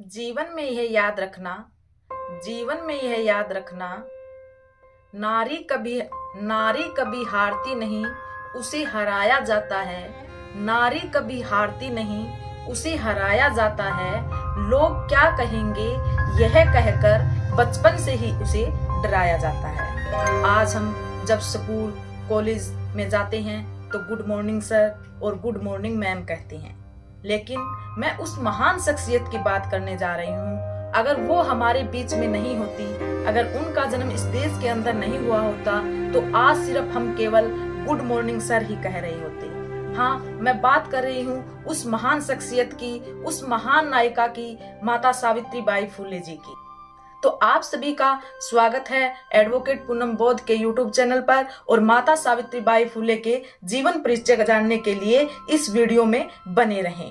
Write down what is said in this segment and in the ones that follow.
जीवन में यह याद रखना, जीवन में यह याद रखना, नारी कभी हारती नहीं, उसे हराया जाता है। नारी कभी हारती नहीं, उसे हराया जाता है। लोग क्या कहेंगे यह कहकर बचपन से ही उसे डराया जाता है। आज हम जब स्कूल कॉलेज में जाते हैं तो गुड मॉर्निंग सर और गुड मॉर्निंग मैम कहते हैं, लेकिन मैं उस महान शख्सियत की बात करने जा रही हूँ। अगर वो हमारे बीच में नहीं होती, अगर उनका जन्म इस देश के अंदर नहीं हुआ होता, तो आज सिर्फ हम केवल गुड मॉर्निंग सर ही कह रहे होते। हाँ, मैं बात कर रही हूँ उस महान शख्सियत की, उस महान नायिका की, माता सावित्रीबाई फुले जी की। तो आप सभी का स्वागत है एडवोकेट पूनम बोध के यूट्यूब चैनल पर, और माता सावित्रीबाई फुले के जीवन परिचय जानने के लिए इस वीडियो में बने रहें।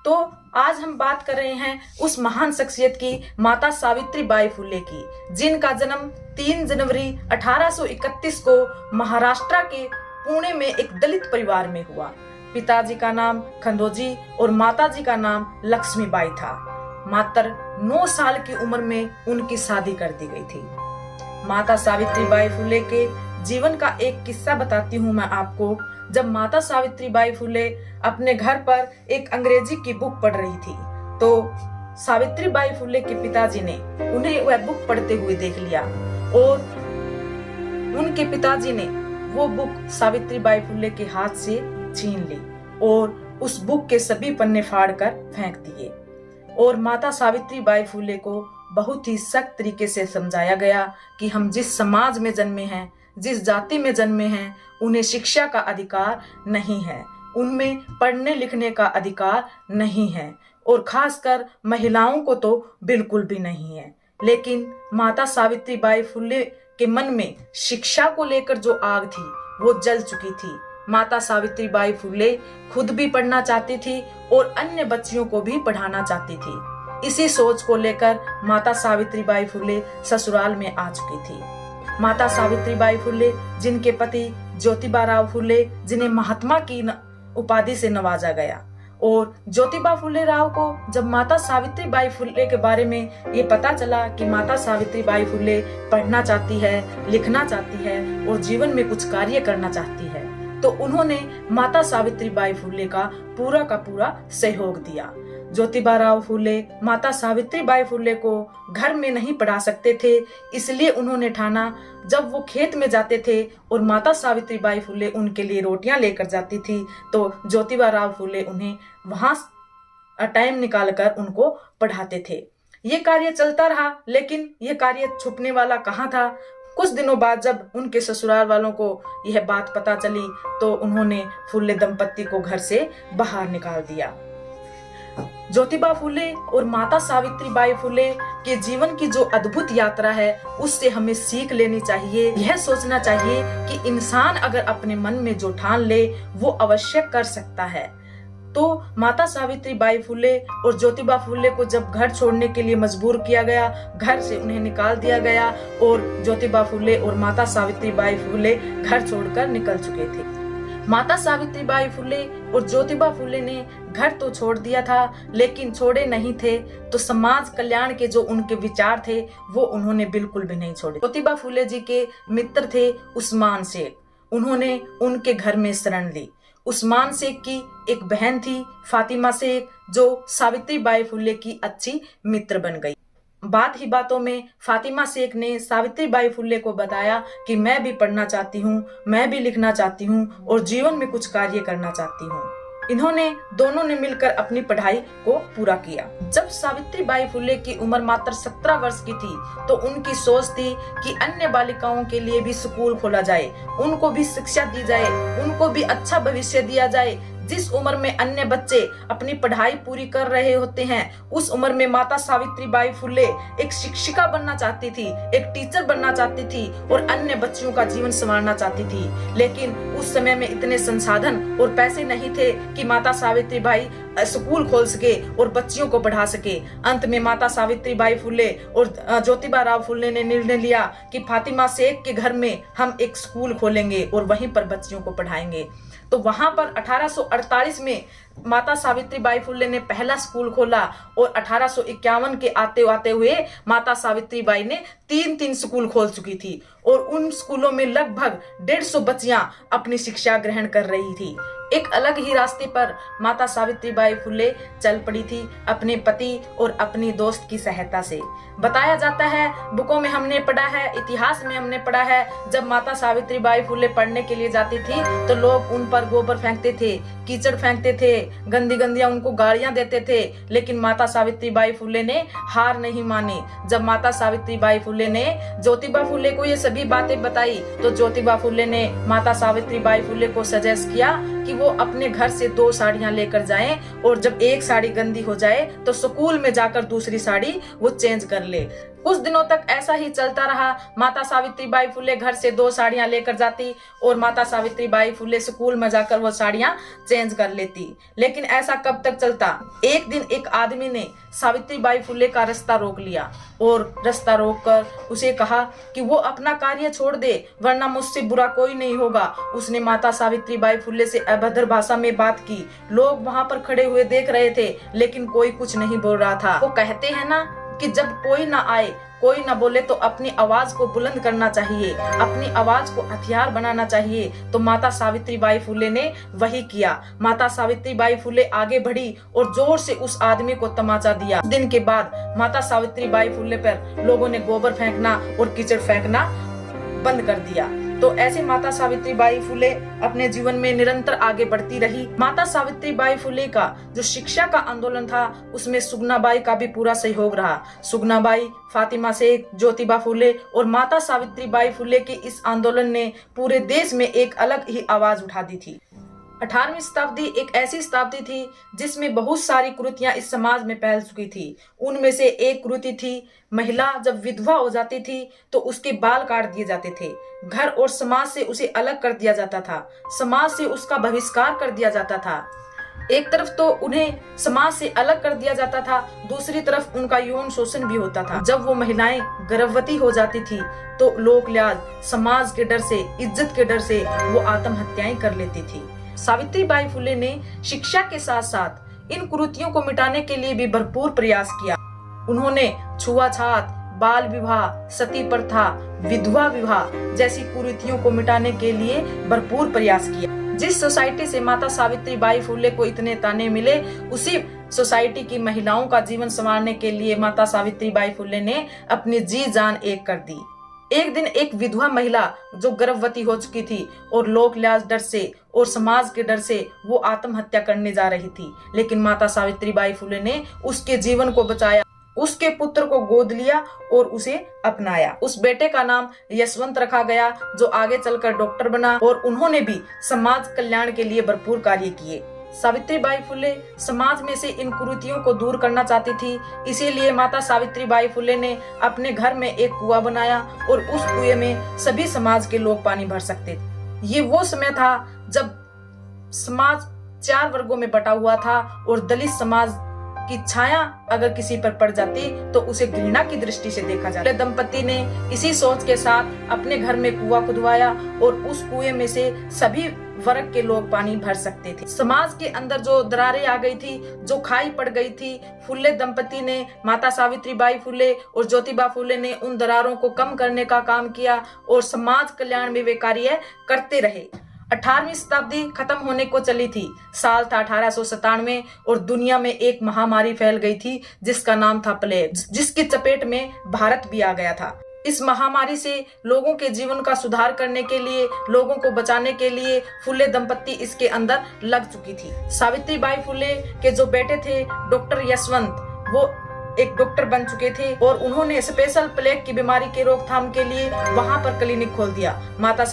तो आज हम बात कर रहे हैं उस महान शख्सियत की, माता सावित्रीबाई फुले की, जिनका जन्म 3 जनवरी 1831 को महाराष्ट्र के पुणे में एक दलित परिवार में हुआ। पिताजी का नाम खंडोजी और माताजी का नाम लक्ष्मीबाई था। मात्र 9 साल की उम्र में उनकी शादी कर दी गई थी। माता सावित्रीबाई फुले के जीवन का एक किस्सा बताती हूँ मैं आपको। जब माता सावित्रीबाई फुले अपने घर पर एक अंग्रेजी की बुक पढ़ रही थी, तो सावित्रीबाई फुले के पिताजी ने उन्हें वह बुक पढ़ते हुए देख लिया, और उनके पिताजी ने वो बुक सावित्रीबाई फुले के हाथ से छीन ली और उस बुक के सभी पन्ने फाड़कर फेंक दिए। और माता सावित्रीबाई फुले को बहुत ही सख्त तरीके से समझाया गया कि हम जिस समाज में जन्मे हैं, जिस जाति में जन्मे हैं, उन्हें शिक्षा का अधिकार नहीं है, उनमें पढ़ने लिखने का अधिकार नहीं है, और खासकर महिलाओं को तो बिल्कुल भी नहीं है। लेकिन माता सावित्रीबाई फुले के मन में शिक्षा को लेकर जो आग थी वो जल चुकी थी। माता सावित्रीबाई फुले खुद भी पढ़ना चाहती थी और अन्य बच्चियों को भी पढ़ाना चाहती थी। इसी सोच को लेकर माता सावित्रीबाई फुले ससुराल में आ चुकी थी। माता सावित्रीबाई फुले, जिनके पति ज्योतिबा राव फुले, जिन्हें महात्मा की उपाधि से नवाजा गया, और ज्योतिबा फुले राव को जब माता सावित्रीबाई फुले के बारे में ये पता चला कि माता सावित्रीबाई फुले पढ़ना चाहती है, लिखना चाहती है और जीवन में कुछ कार्य करना चाहती है, तो उन्होंने माता सावित्रीबाई फुले का पूरा सहयोग दिया। ज्योतिबा राव फुले माता सावित्रीबाई फुले को घर में नहीं पढ़ा सकते थे, इसलिए उन्होंने ठाना, जब वो खेत में जाते थे और माता सावित्रीबाई फुले उनके लिए रोटियां लेकर जाती थी, तो ज्योतिबा राव फुले उन्हें वहां टाइम निकालकर उनको पढ़ाते थे। ये कार्य चलता रहा, लेकिन यह कार्य छुपने वाला कहाँ था। कुछ दिनों बाद जब उनके ससुराल वालों को यह बात पता चली, तो उन्होंने फुले दंपत्ति को घर से बाहर निकाल दिया। ज्योतिबा फुले और माता सावित्रीबाई फुले के जीवन की जो अद्भुत यात्रा है, उससे हमें सीख लेनी चाहिए। यह सोचना चाहिए कि इंसान अगर अपने मन में जो ठान ले वो अवश्य कर सकता है। तो माता सावित्रीबाई फुले और ज्योतिबा फुले को जब घर छोड़ने के लिए मजबूर किया गया, घर से उन्हें निकाल दिया गया, और ज्योतिबा फुले और माता सावित्रीबाई फुले घर छोड़कर निकल चुके थे। माता सावित्रीबाई फुले और ज्योतिबा फुले ने घर तो छोड़ दिया था, लेकिन छोड़े नहीं थे तो समाज कल्याण के जो उनके विचार थे वो उन्होंने बिल्कुल भी नहीं छोड़े। ज्योतिबा फुले जी के मित्र थे उस्मान शेख, उन्होंने उनके घर में शरण ली। उस्मान शेख की एक बहन थी फातिमा शेख, जो सावित्रीबाई फुले की अच्छी मित्र बन गई। बात ही बातों में फातिमा शेख ने सावित्रीबाई फुले को बताया कि मैं भी पढ़ना चाहती हूँ, मैं भी लिखना चाहती हूँ और जीवन में कुछ कार्य करना चाहती हूँ। इन्होंने दोनों ने मिलकर अपनी पढ़ाई को पूरा किया। जब सावित्रीबाई फुले की उम्र मात्र 17 वर्ष की थी, तो उनकी सोच थी कि अन्य बालिकाओं के लिए भी स्कूल खोला जाए, उनको भी शिक्षा दी जाए, उनको भी अच्छा भविष्य दिया जाए। जिस उम्र में अन्य बच्चे अपनी पढ़ाई पूरी कर रहे होते हैं, उस उम्र में माता सावित्रीबाई फुले एक शिक्षिका बनना चाहती थी, एक टीचर बनना चाहती थी और अन्य बच्चियों का जीवन संवारना चाहती थी। लेकिन उस समय में इतने संसाधन और पैसे नहीं थे कि माता सावित्रीबाई स्कूल खोल सके और बच्चियों को पढ़ा सके। अंत में माता सावित्रीबाई फुले और ज्योतिबा राव फुले ने निर्णय लिया कि फातिमा शेख के घर में हम एक स्कूल खोलेंगे और वहीं पर बच्चियों को पढ़ाएंगे। तो वहां पर 1848 में माता सावित्रीबाई फुले ने पहला स्कूल खोला और 1851 के आते आते हुए माता सावित्रीबाई ने 3 स्कूल खोल चुकी थी और उन स्कूलों में लगभग 150 बच्चियां अपनी शिक्षा ग्रहण कर रही थी। एक अलग ही रास्ते पर माता सावित्रीबाई फुले चल पड़ी थी अपने पति और अपनी दोस्त की सहायता से। बताया जाता है, बुकों में हमने पढ़ा है, इतिहास में हमने पढ़ा है, जब माता सावित्रीबाई फुले पढ़ने के लिए जाती थी तो लोग उन पर गोबर फेंकते थे, कीचड़ फेंकते थे, गंदियां उनको गालियां देते थे, लेकिन माता सावित्रीबाई फुले ने हार नहीं मानी। जब माता सावित्रीबाई फुले ने ज्योतिबा फुले को ये सभी बातें बताई तो ज्योतिबा फुले ने माता सावित्रीबाई फुले को सजेस्ट किया कि वो अपने घर से 2 साड़ियां लेकर जाएं और जब एक साड़ी गंदी हो जाए तो स्कूल में जाकर दूसरी साड़ी वो चेंज कर ले। कुछ दिनों तक ऐसा ही चलता रहा। माता सावित्रीबाई फुले घर से 2 साड़ियां लेकर जाती और माता सावित्रीबाई फुले स्कूल में जाकर वो साड़ियां चेंज कर लेती। लेकिन ऐसा कब तक चलता? एक दिन एक आदमी ने सावित्रीबाई फुले का रास्ता रोक लिया और रास्ता रोककर उसे कहा कि वो अपना कार्य छोड़ दे वरना मुझसे बुरा कोई नहीं होगा। उसने माता सावित्रीबाई फुले से अभद्र भाषा में बात की। लोग वहां पर खड़े हुए देख रहे थे लेकिन कोई कुछ नहीं बोल रहा था। वो कहते हैं ना कि जब कोई ना आए, कोई ना बोले तो अपनी आवाज को बुलंद करना चाहिए, अपनी आवाज को हथियार बनाना चाहिए। तो माता सावित्रीबाई फुले ने वही किया। माता सावित्रीबाई फुले आगे बढ़ी और जोर से उस आदमी को तमाचा दिया। उस दिन के बाद माता सावित्रीबाई फुले पर लोगों ने गोबर फेंकना और कीचड़ फेंकना बंद कर दिया। तो ऐसे माता सावित्रीबाई फुले अपने जीवन में निरंतर आगे बढ़ती रही। माता सावित्रीबाई फुले का जो शिक्षा का आंदोलन था उसमें सुगनाबाई का भी पूरा सहयोग रहा। सुगनाबाई, फातिमा शेख, ज्योतिबा फुले और माता सावित्रीबाई फुले के इस आंदोलन ने पूरे देश में एक अलग ही आवाज उठा दी थी। 18वीं शताब्दी एक ऐसी शताब्दी थी जिसमें बहुत सारी कुरीतियां इस समाज में फैल चुकी थी। उनमें से एक कुरीति थी, महिला जब विधवा हो जाती थी तो उसके बाल काट दिए जाते थे। घर और समाज से उसे अलग कर दिया जाता था, समाज से उसका बहिष्कार कर दिया जाता था। एक तरफ तो उन्हें समाज से अलग कर दिया जाता था, दूसरी तरफ उनका यौन शोषण भी होता था। जब वो महिलाएं गर्भवती हो जाती थी तो लोक लिहाज, समाज के डर से, इज्जत के डर से वो आत्महत्याएं कर लेती थी। सावित्रीबाई फुले ने शिक्षा के साथ साथ इन कुरीतियों को मिटाने के लिए भी भरपूर प्रयास किया। उन्होंने छुआछूत, बाल विवाह, सती प्रथा, विधवा विवाह जैसी कुरीतियों को मिटाने के लिए भरपूर प्रयास किया। जिस सोसाइटी से माता सावित्रीबाई फुले को इतने ताने मिले, उसी सोसाइटी की महिलाओं का जीवन संवारने के लिए माता सावित्रीबाई फुले ने अपनी जी जान एक कर दी। एक दिन एक विधवा महिला जो गर्भवती हो चुकी थी और लोक लिहाज डर से और समाज के डर से वो आत्महत्या करने जा रही थी, लेकिन माता सावित्रीबाई फुले ने उसके जीवन को बचाया। उसके पुत्र को गोद लिया और उसे अपनाया। उस बेटे का नाम यशवंत रखा गया जो आगे चलकर डॉक्टर बना और उन्होंने भी समाज कल्याण के लिए भरपूर कार्य किए। सावित्रीबाई फुले समाज में से इन कुरीतियों को दूर करना चाहती थी, इसीलिए माता सावित्रीबाई फुले ने अपने घर में एक कुआं बनाया और उस कुएं में सभी समाज के लोग पानी भर सकते थे। ये वो समय था जब समाज 4 वर्गों में बटा हुआ था और दलित समाज की छाया अगर किसी पर पड़ जाती तो उसे घृणा की दृष्टि से देखा जाता। दंपति ने इसी सोच के साथ अपने घर में कुआं खुदवाया और उस कुएं में से सभी वर्ग के लोग पानी भर सकते थे। समाज के अंदर जो दरारें आ गई थी, जो खाई पड़ गई थी, फुले दंपति ने, माता सावित्रीबाई फुले और ज्योतिबा फुले ने उन दरारों को कम करने का काम किया और समाज कल्याण में वे कार्य करते रहे। 18वीं शताब्दी खत्म होने को चली थी। साल था 1897 और दुनिया में एक महामारी फैल गई थी जिसका नाम था प्लेग, जिसकी चपेट में भारत भी आ गया था। इस महामारी से लोगों के जीवन का सुधार करने के लिए, लोगों को बचाने के लिए फुले दंपत्ति इसके अंदर लग चुकी थी। सावित्रीबाई फुले के जो बेटे थे डॉक्टर यशवंत, वो एक डॉक्टर बन चुके थे और उन्होंने स्पेशल प्लेग की बीमारी के रोकथाम के लिए वहां पर क्लिनिक खोल दिया। माता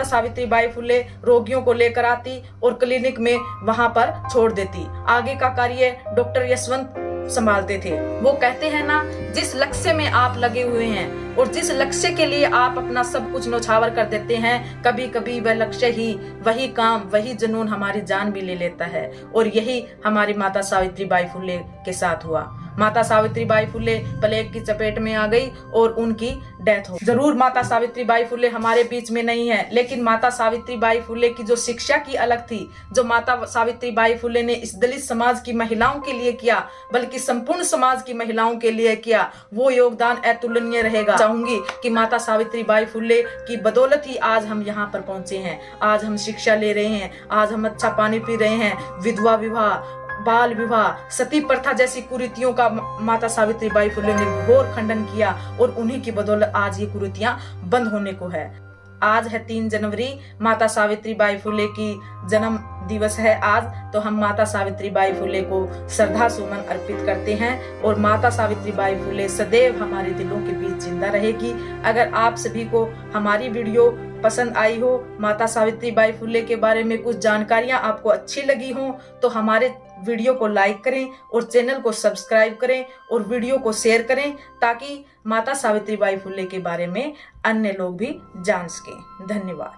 सावित्रीबाई फुले रोगियों को लेकर आती और क्लिनिक में वहां पर छोड़ देती। आगे का कार्य डॉक्टर यशवंत संभालते थे। वो कहते हैं ना, जिस लक्ष्य में आप लगे हुए हैं और जिस लक्ष्य के लिए आप अपना सब कुछ न्यौछावर कर देते हैं, कभी कभी वह लक्ष्य ही, वही काम, वही जुनून हमारी जान भी ले लेता है। और यही हमारी माता सावित्रीबाई फुले के साथ हुआ। माता सावित्रीबाई फुले प्लेग की चपेट में आ गई और उनकी डेथ हो। जरूर माता सावित्रीबाई फुले हमारे बीच में नहीं है, लेकिन माता सावित्रीबाई फुले की जो शिक्षा की अलग थी, जो माता सावित्रीबाई फुले ने इस दलित समाज की महिलाओं के लिए किया, बल्कि संपूर्ण समाज की महिलाओं के लिए किया, वो योगदान अतुलनीय रहेगा। चाहूंगी कि माता सावित्रीबाई फुले की बदौलत ही आज हम यहाँ पर पहुंचे हैं। आज हम शिक्षा ले रहे हैं, आज हम अच्छा पानी पी रहे हैं। विधवा विवाह, बाल विवाह, सती प्रथा जैसी कुरीतियों का माता सावित्रीबाई फुले ने घोर खंडन किया और उन्हीं की बदौलत आज ये कुरीतियां बंद होने को है। आज है 3 जनवरी, माता सावित्रीबाई फुले की जन्म दिवस है आज, तो हम माता सावित्रीबाई फुले को श्रद्धा सुमन अर्पित करते हैं और माता सावित्रीबाई फुले सदैव हमारे दिलों के बीच जिंदा रहेगी। अगर आप सभी को हमारी वीडियो पसंद आई हो, माता सावित्रीबाई फुले के बारे में कुछ जानकारियां आपको अच्छी लगी हो, तो हमारे वीडियो को लाइक करें और चैनल को सब्सक्राइब करें और वीडियो को शेयर करें, ताकि माता सावित्रीबाई फुले के बारे में अन्य लोग भी जान सकें। धन्यवाद।